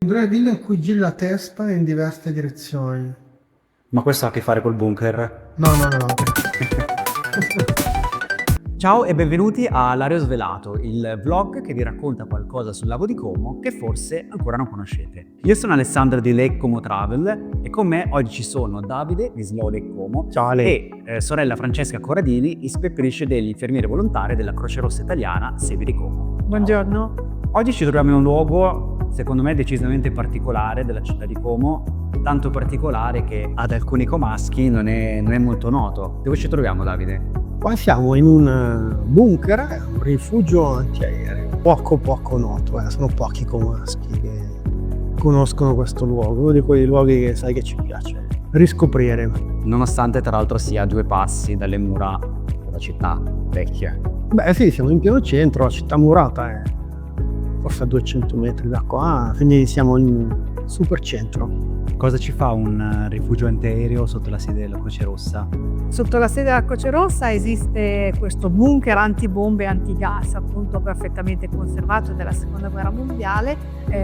Gradino in cui gira la testa in diverse direzioni. Ma questo ha a che fare col bunker? No. Ciao e benvenuti a Lario Svelato, il vlog che vi racconta qualcosa sul lago di Como che forse ancora non conoscete. Io sono Alessandro di Lake Como Travel e con me oggi ci sono Davide di Slow Lake Como. Ciao Ale. E sorella Francesca Corradini, ispettrice degli infermieri volontari della Croce Rossa Italiana Sede di Como. Buongiorno. Oggi ci troviamo in un luogo secondo me decisamente particolare della città di Como, tanto particolare che ad alcuni comaschi non è molto noto. Dove ci troviamo, Davide? Qua siamo in un bunker, un rifugio antiaereo, poco noto, sono pochi comaschi che conoscono questo luogo, uno di quei luoghi che sai che ci piace riscoprire. Nonostante tra l'altro sia a 2 passi dalle mura della città vecchia. Beh sì, siamo in pieno centro, la città murata è forse a 200 metri da qua, quindi siamo in super centro. Cosa ci fa un rifugio antiaereo sotto la sede della Croce Rossa? Sotto la sede della Croce Rossa esiste questo bunker antibombe e antigas, appunto perfettamente conservato della Seconda Guerra Mondiale.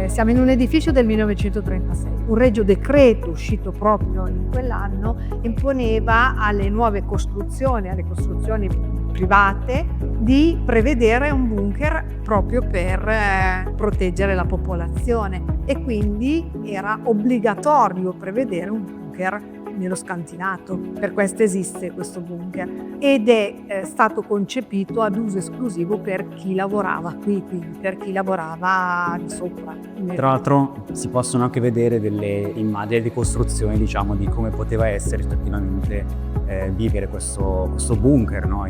Siamo in un edificio del 1936. Un regio decreto uscito proprio in quell'anno imponeva alle nuove costruzioni, alle costruzioni private, di prevedere un bunker proprio per proteggere la popolazione e quindi era obbligatorio prevedere un bunker nello scantinato. Per questo esiste questo bunker ed è stato concepito ad uso esclusivo per chi lavorava qui, quindi per chi lavorava di sopra. Tra l'altro si possono anche vedere delle immagini di costruzione, diciamo, di come poteva essere effettivamente vivere questo bunker, no?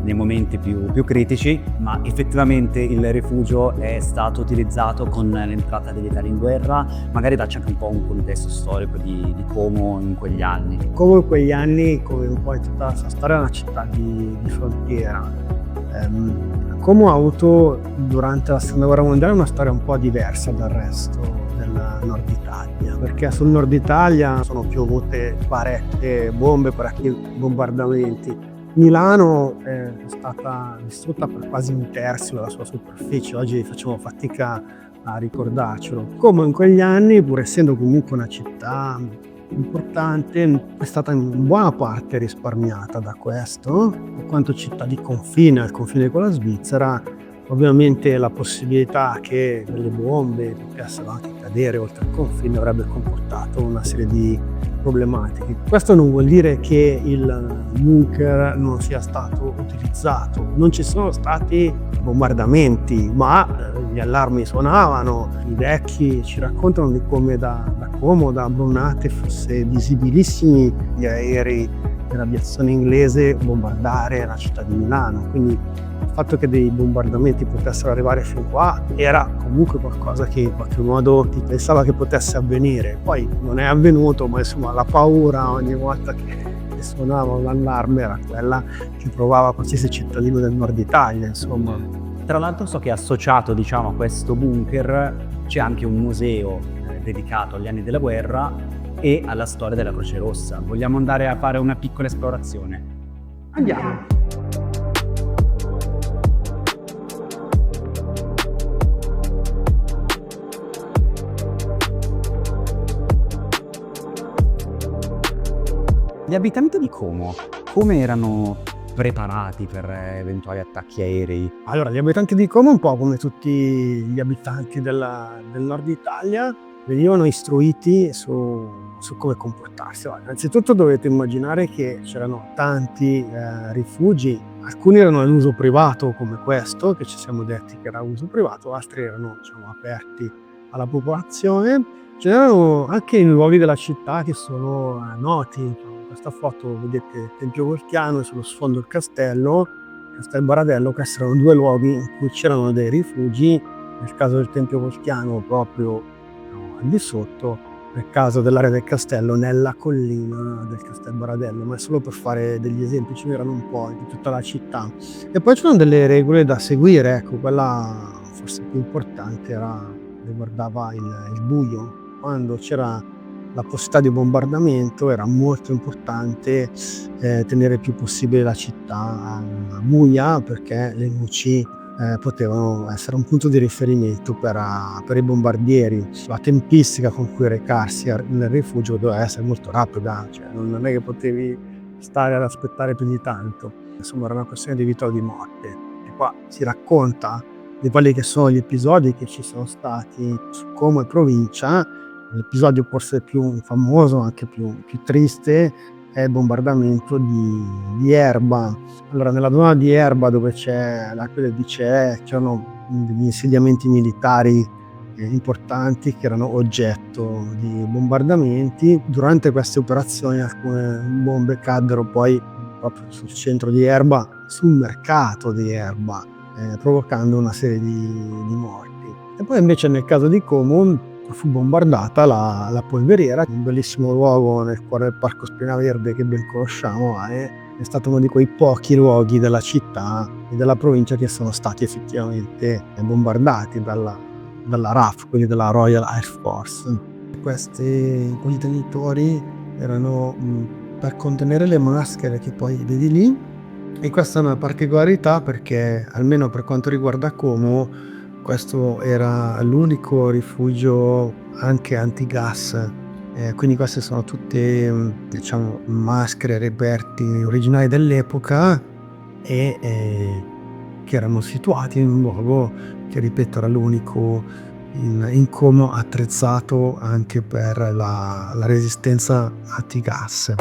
Nei momenti più critici, ma effettivamente il rifugio è stato utilizzato con l'entrata degli italiani in guerra. Magari dacci anche un po' un contesto storico di Como in quegli anni. Como in quegli anni, come un po' in tutta la sua storia, è una città di frontiera. Como ha avuto durante la Seconda Guerra Mondiale una storia un po' diversa dal resto del Nord Italia, perché sul Nord Italia sono piovute parecchie bombe, parecchi bombardamenti. Milano è stata distrutta per quasi un terzo della sua superficie, oggi facciamo fatica a ricordarcelo. Come in quegli anni, pur essendo comunque una città importante, è stata in buona parte risparmiata da questo, in quanto città di confine, al confine con la Svizzera. Ovviamente la possibilità che delle bombe potessero anche cadere oltre il confine avrebbe comportato una serie di problematiche. Questo non vuol dire che il bunker non sia stato utilizzato. Non ci sono stati bombardamenti, ma gli allarmi suonavano. I vecchi ci raccontano di come da Como, da Brunate, fosse visibilissimi gli aerei dell'aviazione inglese bombardare la città di Milano. Quindi il fatto che dei bombardamenti potessero arrivare fin qua era comunque qualcosa che in qualche modo ti pensava che potesse avvenire. Poi non è avvenuto, ma insomma la paura ogni volta che suonava un allarme era quella che provava qualsiasi cittadino del Nord Italia, insomma. Tra l'altro so che associato, diciamo, a questo bunker c'è anche un museo dedicato agli anni della guerra e alla storia della Croce Rossa. Vogliamo andare a fare una piccola esplorazione? Andiamo! Gli abitanti di Como come erano preparati per eventuali attacchi aerei? Allora, gli abitanti di Como, un po' come tutti gli abitanti del Nord Italia, venivano istruiti su come comportarsi. Allora, innanzitutto dovete immaginare che c'erano tanti rifugi, alcuni erano in uso privato come questo, che ci siamo detti che era uso privato, altri erano, diciamo, aperti alla popolazione. Ce n'erano anche in luoghi della città che sono noti. In questa foto vedete il Tempio Volchiano e sullo sfondo il Castel Baradello. Questi erano 2 luoghi in cui c'erano dei rifugi, nel caso del Tempio Volchiano proprio al di sotto, nel caso dell'area del castello nella collina del Castel Baradello, ma è solo per fare degli esempi, ce n'erano un po' in tutta la città. E poi c'erano delle regole da seguire, ecco, quella forse più importante riguardava il buio. Quando c'era la possibilità di bombardamento era molto importante tenere il più possibile la città buia, perché le luci potevano essere un punto di riferimento per i bombardieri. La tempistica con cui recarsi nel rifugio doveva essere molto rapida, cioè non è che potevi stare ad aspettare più di tanto. Insomma, era una questione di vita o di morte. E qua si racconta di quelli che sono gli episodi che ci sono stati su Como e provincia. L'episodio forse più famoso, anche più triste, è il bombardamento di Erba. Allora, nella zona di Erba, dove c'è l'Arco del Dicee, c'erano degli insediamenti militari importanti che erano oggetto di bombardamenti. Durante queste operazioni alcune bombe caddero poi proprio sul centro di Erba, sul mercato di Erba, provocando una serie di morti. E poi invece nel caso di Como fu bombardata la polveriera, un bellissimo luogo nel cuore del Parco Spinaverde che ben conosciamo, è stato uno di quei pochi luoghi della città e della provincia che sono stati effettivamente bombardati dalla RAF, quindi della Royal Air Force. Questi contenitori erano per contenere le maschere che poi vedi lì, e questa è una particolarità perché, almeno per quanto riguarda Como, questo era l'unico rifugio anche antigas, quindi queste sono tutte diciamo maschere, reperti originali dell'epoca e che erano situati in un luogo che, ripeto, era l'unico in Como attrezzato anche per la resistenza antigas.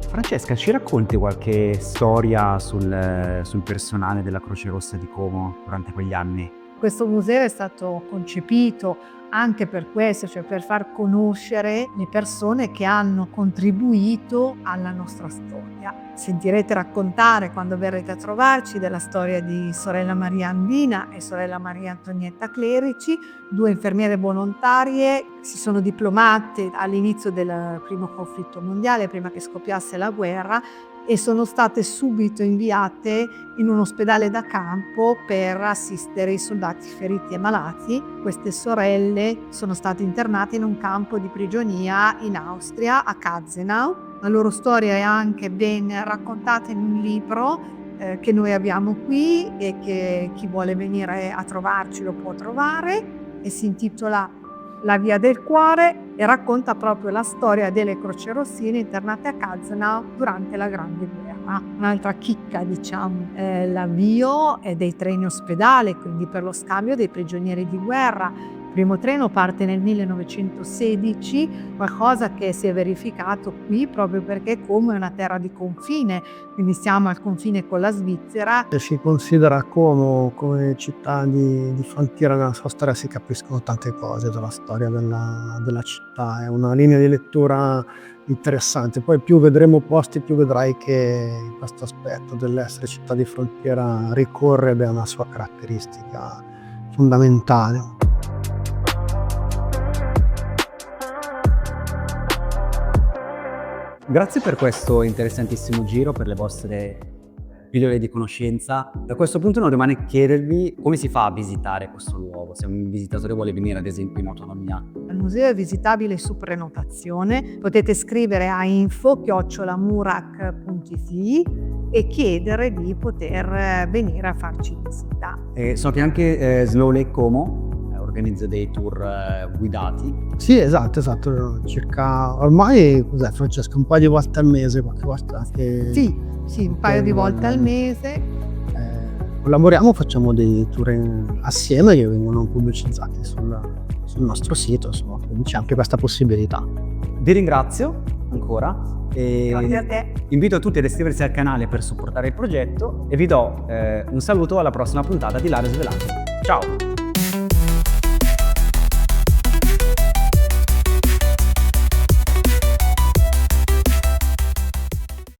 Francesca, ci racconti qualche storia sul personale della Croce Rossa di Como durante quegli anni? Questo museo è stato concepito anche per questo, cioè per far conoscere le persone che hanno contribuito alla nostra storia. Sentirete raccontare, quando verrete a trovarci, della storia di sorella Maria Andina e sorella Maria Antonietta Clerici, 2 infermiere volontarie che si sono diplomate all'inizio del primo conflitto mondiale, prima che scoppiasse la guerra, e sono state subito inviate in un ospedale da campo per assistere i soldati feriti e malati. Queste sorelle sono state internate in un campo di prigionia in Austria, a Katzenau. La loro storia è anche ben raccontata in un libro che noi abbiamo qui e che chi vuole venire a trovarci lo può trovare, e si intitola La via del cuore, e racconta proprio la storia delle crocerossine internate a Katzenau durante la Grande Guerra. Un'altra chicca, diciamo, è l'avvio dei treni ospedale, quindi per lo scambio dei prigionieri di guerra. Il primo treno parte nel 1916, qualcosa che si è verificato qui proprio perché Como è una terra di confine, quindi siamo al confine con la Svizzera. Se si considera Como come città di frontiera nella sua storia, si capiscono tante cose della storia della città. È una linea di lettura interessante. Poi più vedremo posti, più vedrai che questo aspetto dell'essere città di frontiera ricorre ed è una sua caratteristica fondamentale. Grazie per questo interessantissimo giro, per le vostre pillole di conoscenza. Da questo punto non rimane chiedervi come si fa a visitare questo luogo, se un visitatore vuole venire ad esempio in autonomia. Il museo è visitabile su prenotazione, potete scrivere a info@murac.it e chiedere di poter venire a farci visita. So che anche Slow Lake Como organizza dei tour guidati. Sì, esatto, circa ormai, cos'è Francesca, un paio di volte al mese, qualche volta anche... Sì, un paio di volte al mese. Collaboriamo, facciamo dei tour assieme che vengono pubblicizzati sul nostro sito, insomma, c'è anche questa possibilità. Vi ringrazio ancora e Grazie a te. invito tutti ad iscriversi al canale per supportare il progetto e vi do un saluto alla prossima puntata di L'Area Svelata. Ciao!